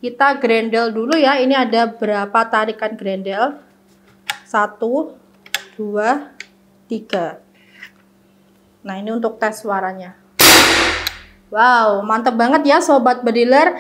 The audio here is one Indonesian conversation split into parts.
Kita grendel dulu ya. Ini ada berapa tarikan grendel? 1, 2, 3. Nah, ini untuk tes suaranya. Wow, mantep banget ya sobat bediler.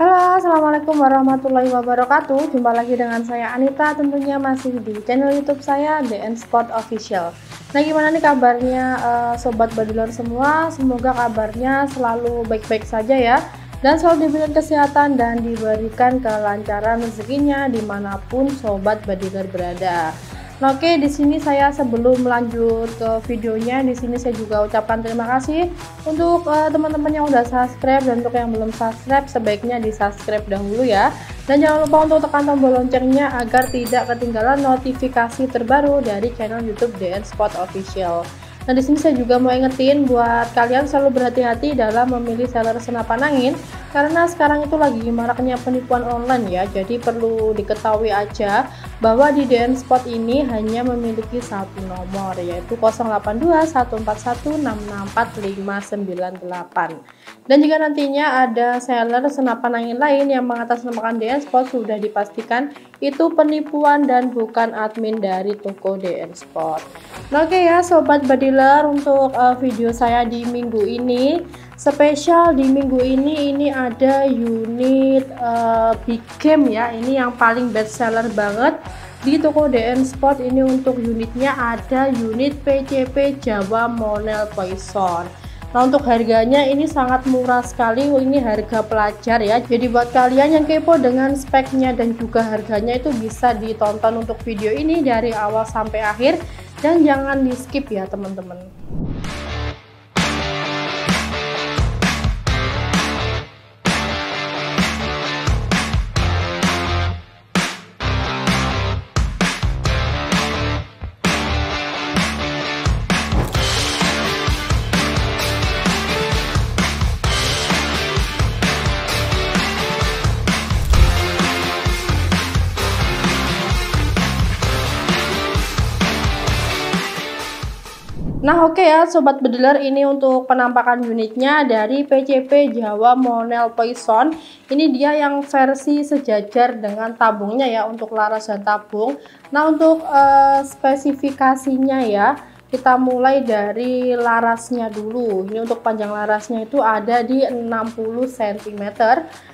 Halo, assalamualaikum warahmatullahi wabarakatuh. Jumpa lagi dengan saya Anita, tentunya masih di channel YouTube saya DN Sport Official. Nah, gimana nih kabarnya sobat bediler semua? Semoga kabarnya selalu baik-baik saja ya, dan selalu diberikan kesehatan dan diberikan kelancaran rezekinya dimanapun sobat bediler berada. Nah, oke, di sini saya sebelum lanjut ke videonya, di sini saya juga ucapkan terima kasih untuk teman-teman yang udah subscribe, dan untuk yang belum subscribe sebaiknya di subscribe dahulu ya. Dan jangan lupa untuk tekan tombol loncengnya agar tidak ketinggalan notifikasi terbaru dari channel YouTube DN Sport Official. Nah, di sini saya juga mau ingetin buat kalian selalu berhati-hati dalam memilih seller senapan angin, karena sekarang itu lagi maraknya penipuan online ya. Jadi perlu diketahui aja bahwa di DN Sport ini hanya memiliki satu nomor, yaitu 082114164598. Dan jika nantinya ada seller senapan angin lain yang mengatasnamakan DN Sport, sudah dipastikan itu penipuan dan bukan admin dari toko DN Sport. Nah, oke ya sobat bediler, untuk video saya di minggu ini spesial. Di minggu ini ada unit big game ya, ini yang paling best seller banget di toko DN Sport. Ini untuk unitnya ada unit PCP Jawa Monel Poison. Nah, untuk harganya ini sangat murah sekali, ini harga pelajar ya. Jadi buat kalian yang kepo dengan speknya dan juga harganya, itu bisa ditonton untuk video ini dari awal sampai akhir, dan jangan di skip ya teman-teman. Nah, oke ya sobat bediler, ini untuk penampakan unitnya dari PCP Jawa Monel Poison. Ini dia yang versi sejajar dengan tabungnya ya, untuk laras dan tabung. Nah, untuk spesifikasinya ya, kita mulai dari larasnya dulu. Ini untuk panjang larasnya itu ada di 60 cm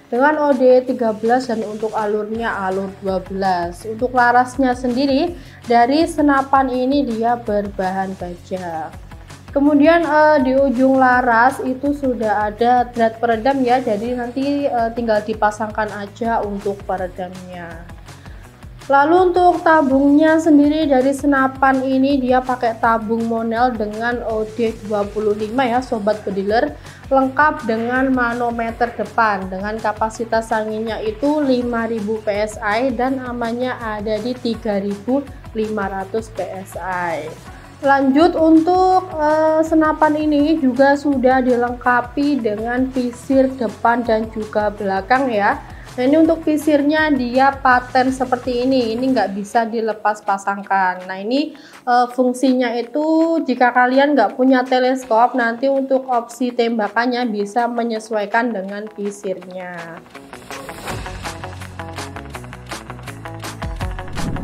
dengan OD 13, dan untuk alurnya alur 12. Untuk larasnya sendiri dari senapan ini dia berbahan baja. Kemudian di ujung laras itu sudah ada drat peredam ya, jadi nanti tinggal dipasangkan aja untuk peredamnya. Lalu untuk tabungnya sendiri dari senapan ini dia pakai tabung Monel dengan OD 25 ya sobat bediler, lengkap dengan manometer depan dengan kapasitas anginnya itu 5000 PSI dan amannya ada di 3500 PSI. Lanjut untuk senapan ini juga sudah dilengkapi dengan visir depan dan juga belakang ya. Nah, ini untuk visirnya dia paten seperti ini nggak bisa dilepas pasangkan. Nah, ini fungsinya itu jika kalian nggak punya teleskop, nanti untuk opsi tembakannya bisa menyesuaikan dengan visirnya.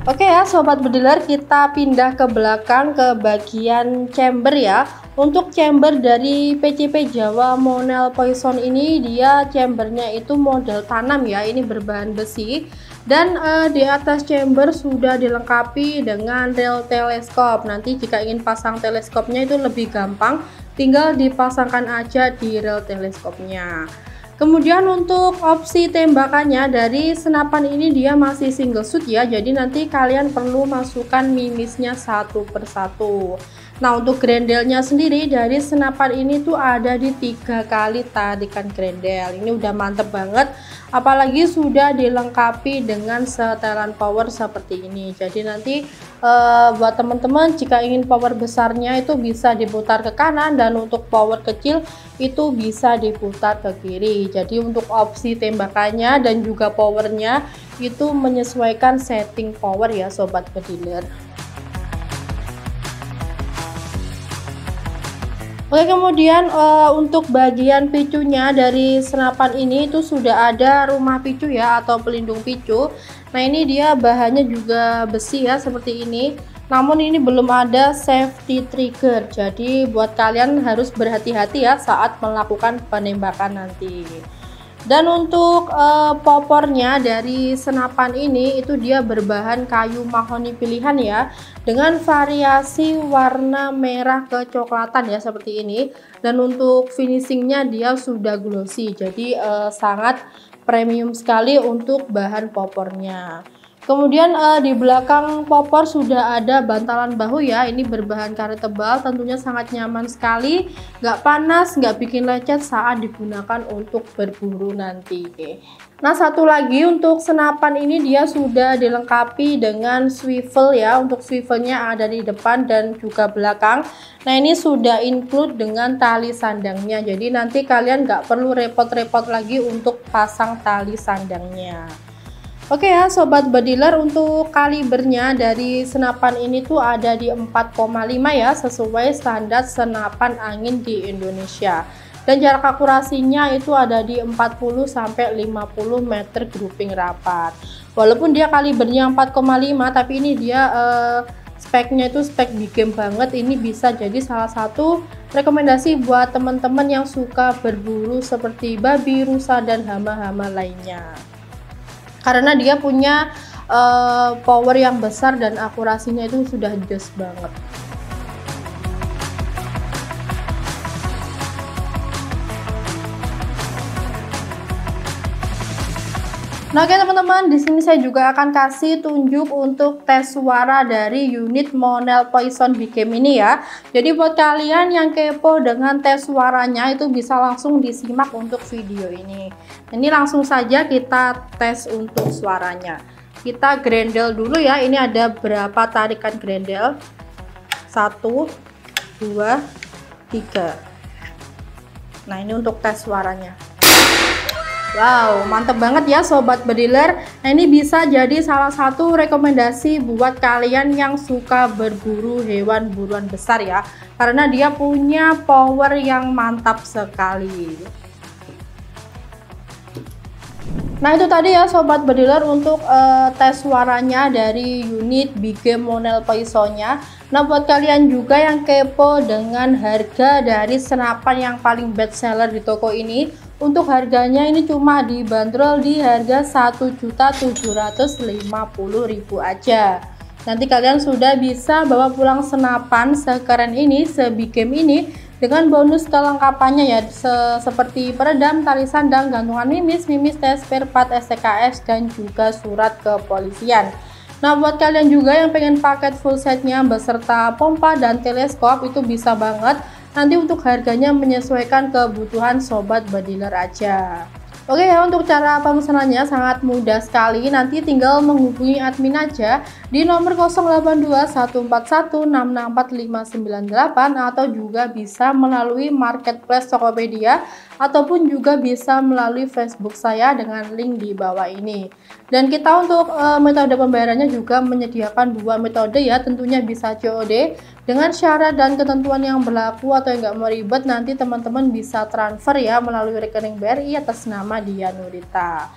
Oke ya sobat bediler, kita pindah ke belakang ke bagian chamber ya. Untuk chamber dari PCP Jawa Monel Poison ini dia chambernya itu model tanam ya, ini berbahan besi, dan di atas chamber sudah dilengkapi dengan rel teleskop. Nanti jika ingin pasang teleskopnya itu lebih gampang, tinggal dipasangkan aja di rel teleskopnya. Kemudian untuk opsi tembakannya dari senapan ini dia masih single shoot ya, jadi nanti kalian perlu masukkan mimisnya satu persatu. Nah, untuk grendelnya sendiri dari senapan ini tuh ada di 3 kali tarikan grendel. Ini udah mantep banget, apalagi sudah dilengkapi dengan setelan power seperti ini. Jadi nanti buat teman-teman jika ingin power besarnya itu bisa diputar ke kanan, dan untuk power kecil itu bisa diputar ke kiri. Jadi untuk opsi tembakannya dan juga powernya itu menyesuaikan setting power ya sobat bediler. Oke, kemudian untuk bagian picunya dari senapan ini itu sudah ada rumah picu ya, atau pelindung picu. Nah, ini dia bahannya juga besi ya seperti ini, namun ini belum ada safety trigger, jadi buat kalian harus berhati-hati ya saat melakukan penembakan nanti. Dan untuk popornya dari senapan ini itu dia berbahan kayu mahoni pilihan ya, dengan variasi warna merah kecoklatan ya seperti ini. Dan untuk finishingnya dia sudah glossy, jadi sangat premium sekali untuk bahan popornya. Kemudian di belakang popor sudah ada bantalan bahu ya, ini berbahan karet tebal, tentunya sangat nyaman sekali, nggak panas, nggak bikin lecet saat digunakan untuk berburu nanti. Nah, satu lagi untuk senapan ini dia sudah dilengkapi dengan swivel ya, untuk swivelnya ada di depan dan juga belakang. Nah, ini sudah include dengan tali sandangnya, jadi nanti kalian nggak perlu repot-repot lagi untuk pasang tali sandangnya. Oke ya sobat bediler, untuk kalibernya dari senapan ini tuh ada di 4,5 ya, sesuai standar senapan angin di Indonesia. Dan jarak akurasinya itu ada di 40 sampai 50 meter grouping rapat. Walaupun dia kalibernya 4,5 tapi ini dia speknya itu spek big game banget. Ini bisa jadi salah satu rekomendasi buat teman-teman yang suka berburu seperti babi, rusa, dan hama-hama lainnya, karena dia punya power yang besar dan akurasinya itu sudah jos banget. Nah, oke teman-teman, di sini saya juga akan kasih tunjuk untuk tes suara dari unit Monel Poison Big Game ini ya. Jadi buat kalian yang kepo dengan tes suaranya itu bisa langsung disimak untuk video ini. Ini langsung saja kita tes untuk suaranya. Kita grendel dulu ya. Ini ada berapa tarikan grendel? 1, 2, 3. Nah, ini untuk tes suaranya. Wow, mantep banget ya sobat bediler. Nah, ini bisa jadi salah satu rekomendasi buat kalian yang suka berburu hewan buruan besar ya, karena dia punya power yang mantap sekali. Nah, itu tadi ya sobat bediler untuk tes suaranya dari unit Big Game Monel Poisonnya. Nah, buat kalian juga yang kepo dengan harga dari senapan yang paling best seller di toko ini, untuk harganya ini cuma dibanderol di harga Rp1.750.000 aja. Nanti kalian sudah bisa bawa pulang senapan sekeren ini, se-big game ini, dengan bonus kelengkapannya ya, seperti peredam, tali sandang, gantungan mimis, tes, spare part, STKS, dan juga surat kepolisian. Nah, buat kalian juga yang pengen paket full setnya beserta pompa dan teleskop itu bisa banget. Nanti untuk harganya menyesuaikan kebutuhan sobat bediler aja. Oke ya, untuk cara pemesanannya sangat mudah sekali. Nanti tinggal menghubungi admin aja di nomor 082141664598, atau juga bisa melalui marketplace Tokopedia, ataupun juga bisa melalui Facebook saya dengan link di bawah ini. Dan kita untuk metode pembayarannya juga menyediakan 2 metode ya, tentunya bisa COD dengan syarat dan ketentuan yang berlaku, atau yang nggak mau ribet nanti teman-teman bisa transfer ya melalui rekening BRI atas nama Dian Nurita.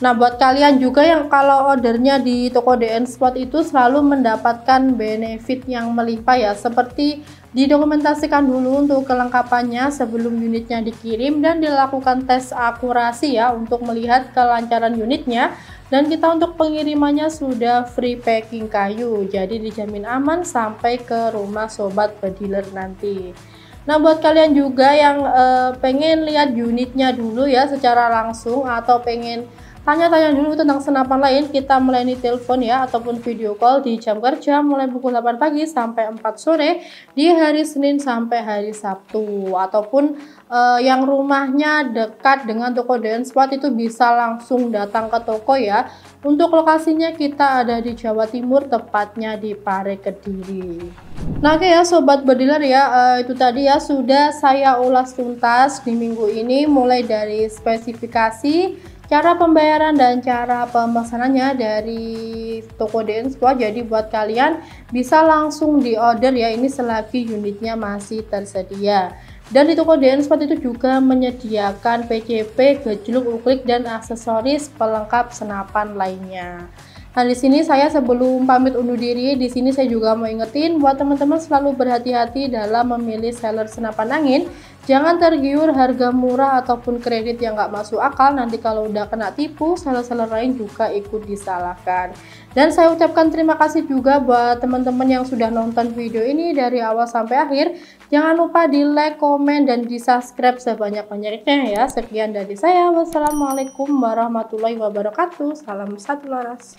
Nah, buat kalian juga yang kalau ordernya di toko DN Spot itu selalu mendapatkan benefit yang melimpah ya, seperti didokumentasikan dulu untuk kelengkapannya sebelum unitnya dikirim dan dilakukan tes akurasi ya untuk melihat kelancaran unitnya. Dan kita untuk pengirimannya sudah free packing kayu, jadi dijamin aman sampai ke rumah sobat bediler nanti. Nah, buat kalian juga yang pengen lihat unitnya dulu ya secara langsung, atau pengen tanya-tanya dulu tentang senapan lain, kita melayani telepon ya ataupun video call di jam kerja mulai pukul 8 pagi sampai 4 sore di hari Senin sampai hari Sabtu. Ataupun yang rumahnya dekat dengan toko Denspot itu bisa langsung datang ke toko ya. Untuk lokasinya kita ada di Jawa Timur, tepatnya di Pare Kediri. Nah oke ya sobat bediler ya, itu tadi ya sudah saya ulas tuntas di minggu ini, mulai dari spesifikasi, cara pembayaran dan cara pemesanannya dari toko Denspot. Jadi buat kalian bisa langsung di order ya, ini selagi unitnya masih tersedia. Dan di toko Denspot itu juga menyediakan PCP, gejluk, uklik dan aksesoris pelengkap senapan lainnya. Nah, di sini saya sebelum pamit undur diri, di sini saya juga mau ingetin buat teman-teman selalu berhati-hati dalam memilih seller senapan angin. Jangan tergiur harga murah ataupun kredit yang nggak masuk akal, nanti kalau udah kena tipu, seller-seller lain juga ikut disalahkan. Dan saya ucapkan terima kasih juga buat teman-teman yang sudah nonton video ini dari awal sampai akhir. Jangan lupa di like, komen, dan di subscribe sebanyak-banyaknya ya. Sekian dari saya. Wassalamualaikum warahmatullahi wabarakatuh. Salam satu laras.